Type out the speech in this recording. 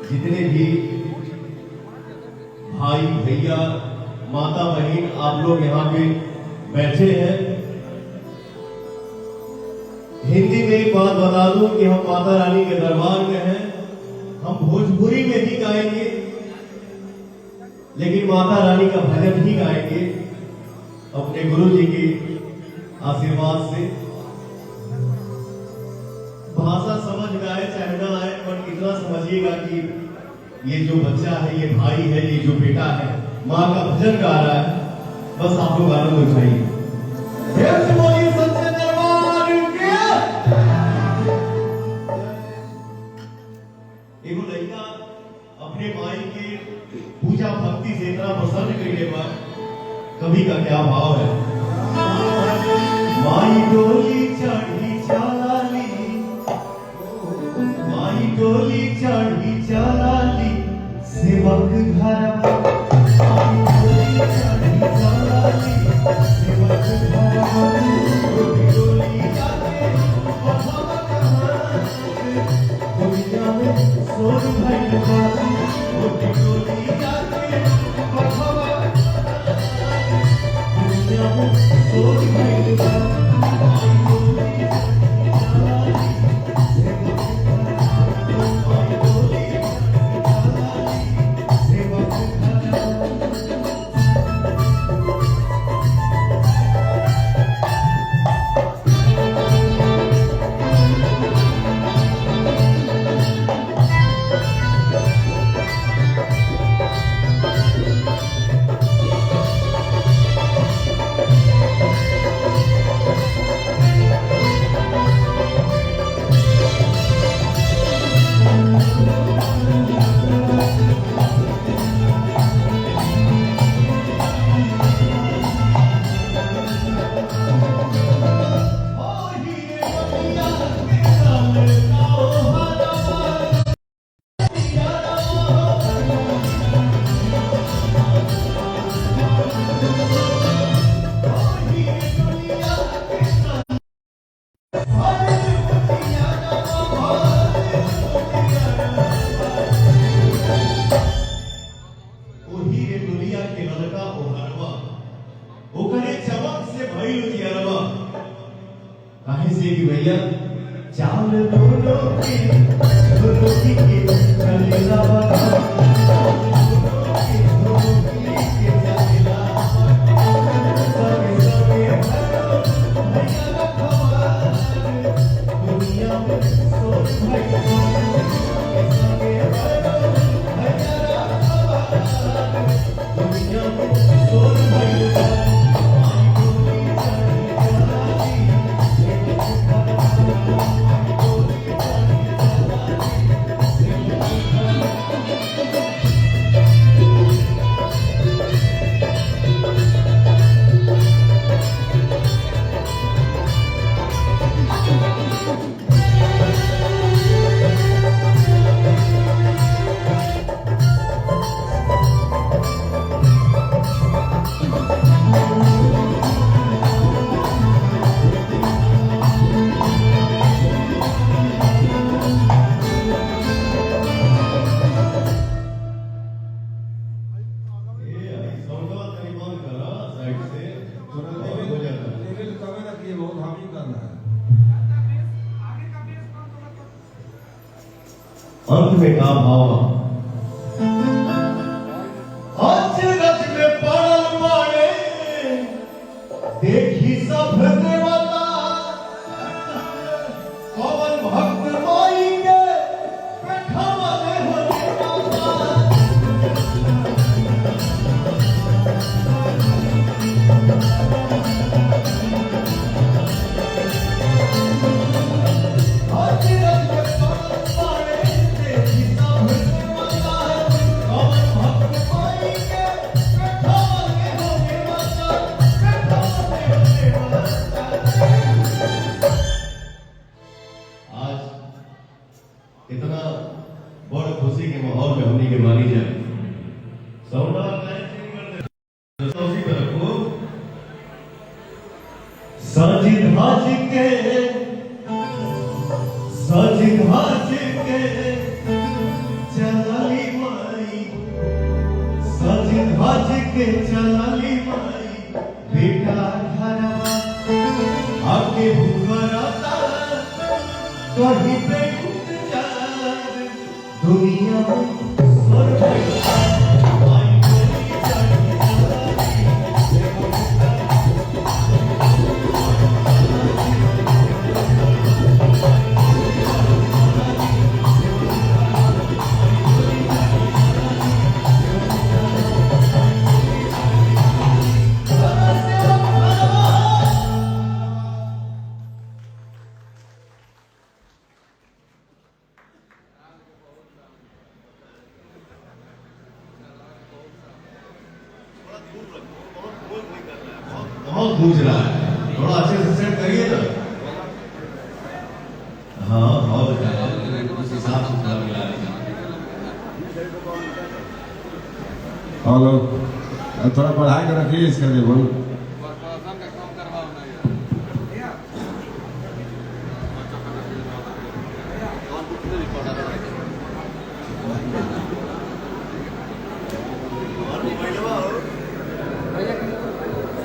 जितने भी भाई भैया माता बहन आप लोग यहाँ पे बैठे हैं, हिंदी में एक बात बता दूं कि हम माता रानी के दरबार में हैं। हम भोजपुरी में भी गाएंगे लेकिन माता रानी का भजन ही गाएंगे अपने गुरु जी के आशीर्वाद से। भाषा समझ में आए चाहे ना आए, पर इतना समझिएगा कि ये जो बच्चा है, ये भाई है, ये जो बेटा है, माँ का भजन गा रहा है। बस आप लोग आनंद उठाइए। सच्चे दरबार के एगो लड़का अपने माई के पूजा भक्ति से इतना प्रसन्न करने पर कवि का क्या भाव है। माई डोली चढ़ी चालाली, माई डोली चढ़ी चालाली, सेवक घरवा, माई डोली चढ़ी चालाली, सेवक घरवा, डोली जाके बधावा कहाँ, दुनिया में सोर भइल बा, डोली जाके बधावा, दुनिया में सोर भइल बा, माई डोली चढ़ी चालाली, सेवक घरवा, माई डोली चढ़ी चालाली, सेवक घरवा। काहे से कि भैया चाल दोनों के चलेला दुनिया में सोच दुनिया में सोच अंत में का भाव अचरज में पड़ल मारे देखी सब देवता कौन भक्त माई के बैठावा दे अचरज में पड़ल मारे देखी सब साउंड आवाज नहीं करते तो उसी पर रखो। सज धज के चलली माई, सज धज के चलली माई बेटा घरवा आके भूखरता कहीं पे इंतजार दुनिया में बहुत गूंज रहा है, थोड़ा अच्छे से सेट करिए ना। हाँ बहुत अच्छा, साफ सुथरा मिला दीजिए। हेलो, थोड़ा बढ़ा के रखिए इसका लेवल।